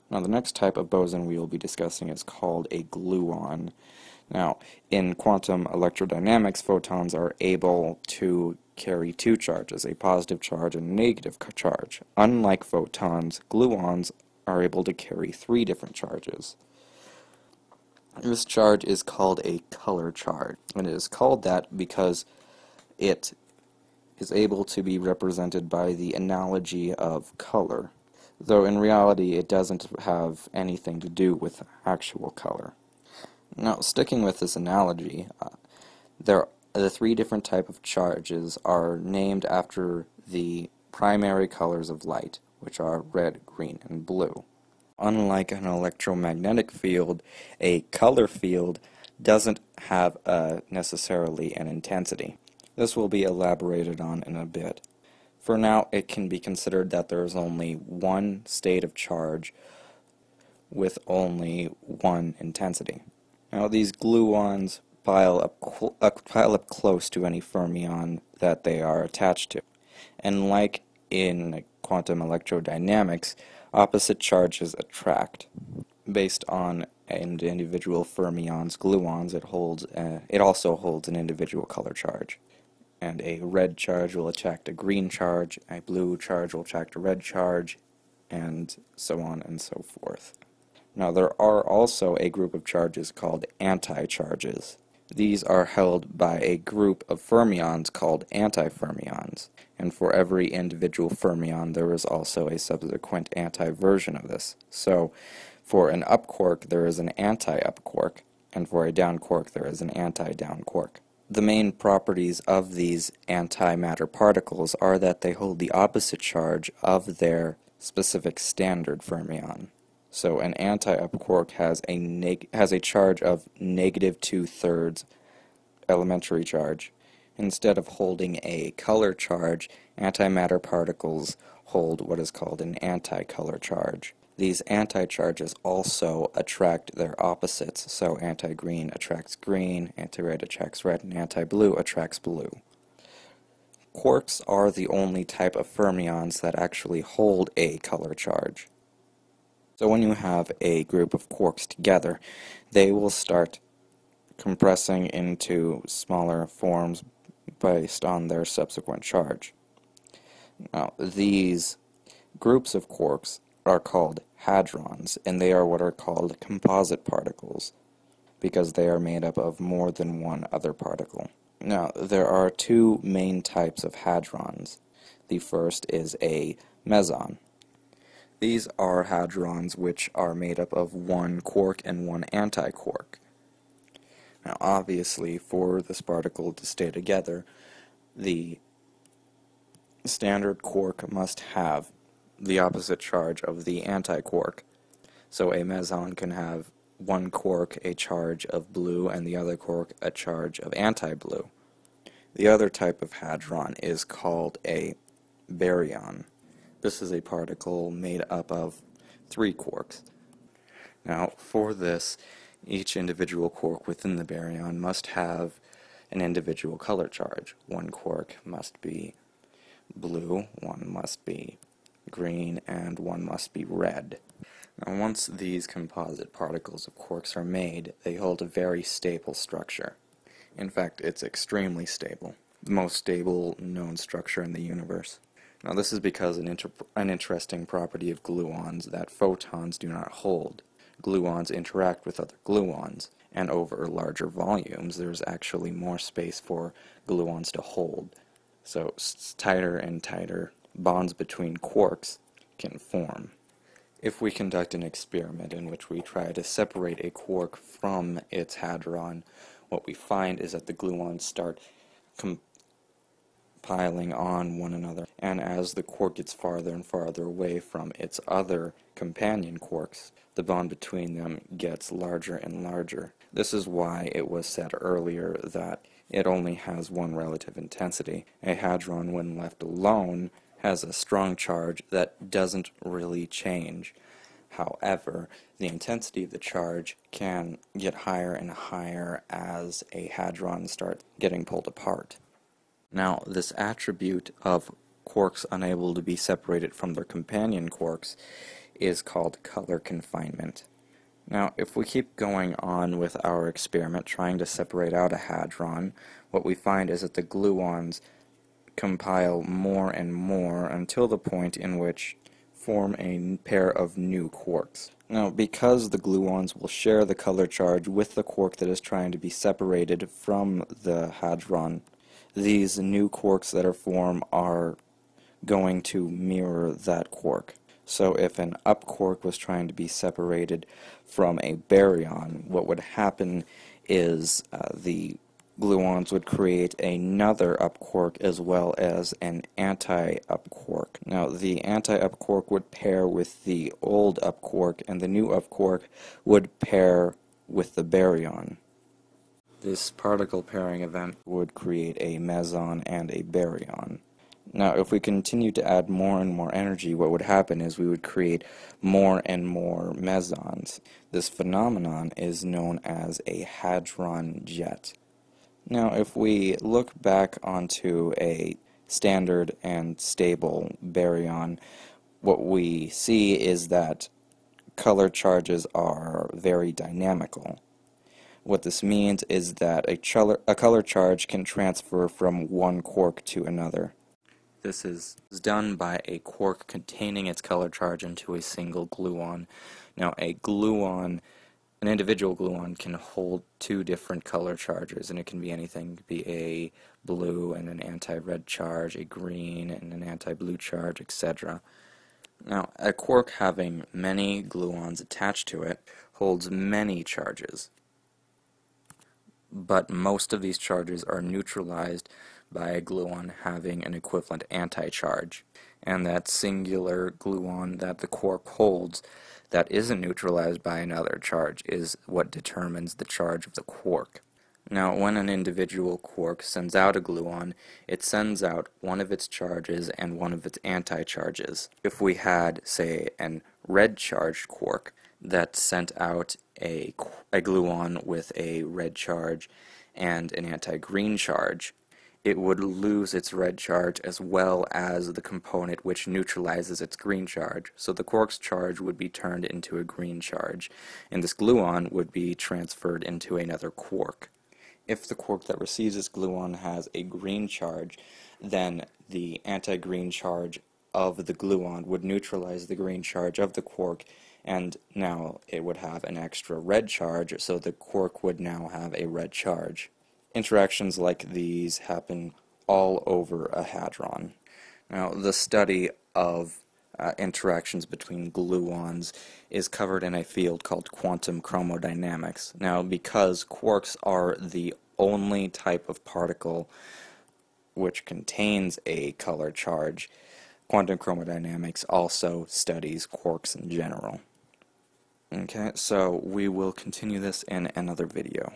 Now, the next type of boson we will be discussing is called a gluon. Now, in quantum electrodynamics, photons are able to carry two charges, a positive charge and a negative charge. Unlike photons, gluons are able to carry three different charges. This charge is called a color charge, and it is called that because it is able to be represented by the analogy of color, though in reality it doesn't have anything to do with actual color. Now, sticking with this analogy, the three different types of charges are named after the primary colors of light, which are red, green, and blue. Unlike an electromagnetic field, a color field doesn't have necessarily an intensity. This will be elaborated on in a bit. For now, it can be considered that there is only one state of charge with only one intensity. Now, these gluons pile up close to any fermion that they are attached to. And like in quantum electrodynamics, opposite charges attract. Based on an individual fermion's gluons, it also holds an individual color charge. And a red charge will attract a green charge, a blue charge will attract a red charge, and so on and so forth. Now, there are also a group of charges called anti-charges. These are held by a group of fermions called antifermions, and for every individual fermion there is also a subsequent anti-version of this. So, for an up quark there is an anti-up quark, and for a down quark there is an anti-down quark. The main properties of these antimatter particles are that they hold the opposite charge of their specific standard fermion. So an anti-up quark has a charge of negative 2/3 elementary charge. Instead of holding a color charge, antimatter particles hold what is called an anti-color charge. These anti-charges also attract their opposites, so anti-green attracts green, anti-red attracts red, and anti-blue attracts blue. Quarks are the only type of fermions that actually hold a color charge. So when you have a group of quarks together, they will start compressing into smaller forms based on their subsequent charge. Now, these groups of quarks are called hadrons, and they are what are called composite particles, because they are made up of more than one other particle. Now, there are two main types of hadrons. The first is a meson. These are hadrons which are made up of one quark and one antiquark. Now, obviously, for this particle to stay together, the standard quark must have the opposite charge of the antiquark. So a meson can have one quark a charge of blue and the other quark a charge of anti-blue. The other type of hadron is called a baryon. This is a particle made up of three quarks. Now, for this, each individual quark within the baryon must have an individual color charge. One quark must be blue, one must be green, and one must be red. Now, once these composite particles of quarks are made, they hold a very stable structure. In fact, it's extremely stable, the most stable known structure in the universe. Now, this is because an interesting property of gluons that photons do not hold. Gluons interact with other gluons, and over larger volumes there's actually more space for gluons to hold. So tighter and tighter bonds between quarks can form. If we conduct an experiment in which we try to separate a quark from its hadron, what we find is that the gluons start piling on one another, and as the quark gets farther and farther away from its other companion quarks, the bond between them gets larger and larger. This is why it was said earlier that it only has one relative intensity. A hadron, when left alone, has a strong charge that doesn't really change. However, the intensity of the charge can get higher and higher as a hadron starts getting pulled apart. Now, this attribute of quarks unable to be separated from their companion quarks is called color confinement. Now, if we keep going on with our experiment trying to separate out a hadron, what we find is that the gluons compile more and more until the point in which form a pair of new quarks. Now, because the gluons will share the color charge with the quark that is trying to be separated from the hadron, these new quarks that are formed are going to mirror that quark. So if an up quark was trying to be separated from a baryon, what would happen is the gluons would create another up quark as well as an anti-up quark. Now, the anti-up quark would pair with the old up quark, and the new up quark would pair with the baryon. This particle pairing event would create a meson and a baryon. Now, if we continue to add more and more energy, what would happen is we would create more and more mesons. This phenomenon is known as a hadron jet. Now, if we look back onto a standard and stable baryon, what we see is that color charges are very dynamical. What this means is that a color charge can transfer from one quark to another. This is done by a quark containing its color charge into a single gluon. Now, an individual gluon can hold two different color charges, and it can be anything. It could be a blue and an anti-red charge, a green and an anti-blue charge, etc. Now, a quark having many gluons attached to it holds many charges, but most of these charges are neutralized by a gluon having an equivalent anti-charge. And that singular gluon that the quark holds that isn't neutralized by another charge is what determines the charge of the quark. Now, when an individual quark sends out a gluon, it sends out one of its charges and one of its anti-charges. If we had, say, an red-charged quark that sent out a gluon with a red charge and an anti-green charge, it would lose its red charge as well as the component which neutralizes its green charge. So the quark's charge would be turned into a green charge, and this gluon would be transferred into another quark. If the quark that receives this gluon has a green charge, then the anti-green charge of the gluon would neutralize the green charge of the quark, and now it would have an extra red charge, so the quark would now have a red charge. Interactions like these happen all over a hadron. Now, the study of interactions between gluons is covered in a field called quantum chromodynamics. Now, because quarks are the only type of particle which contains a color charge, quantum chromodynamics also studies quarks in general. Okay, so we will continue this in another video.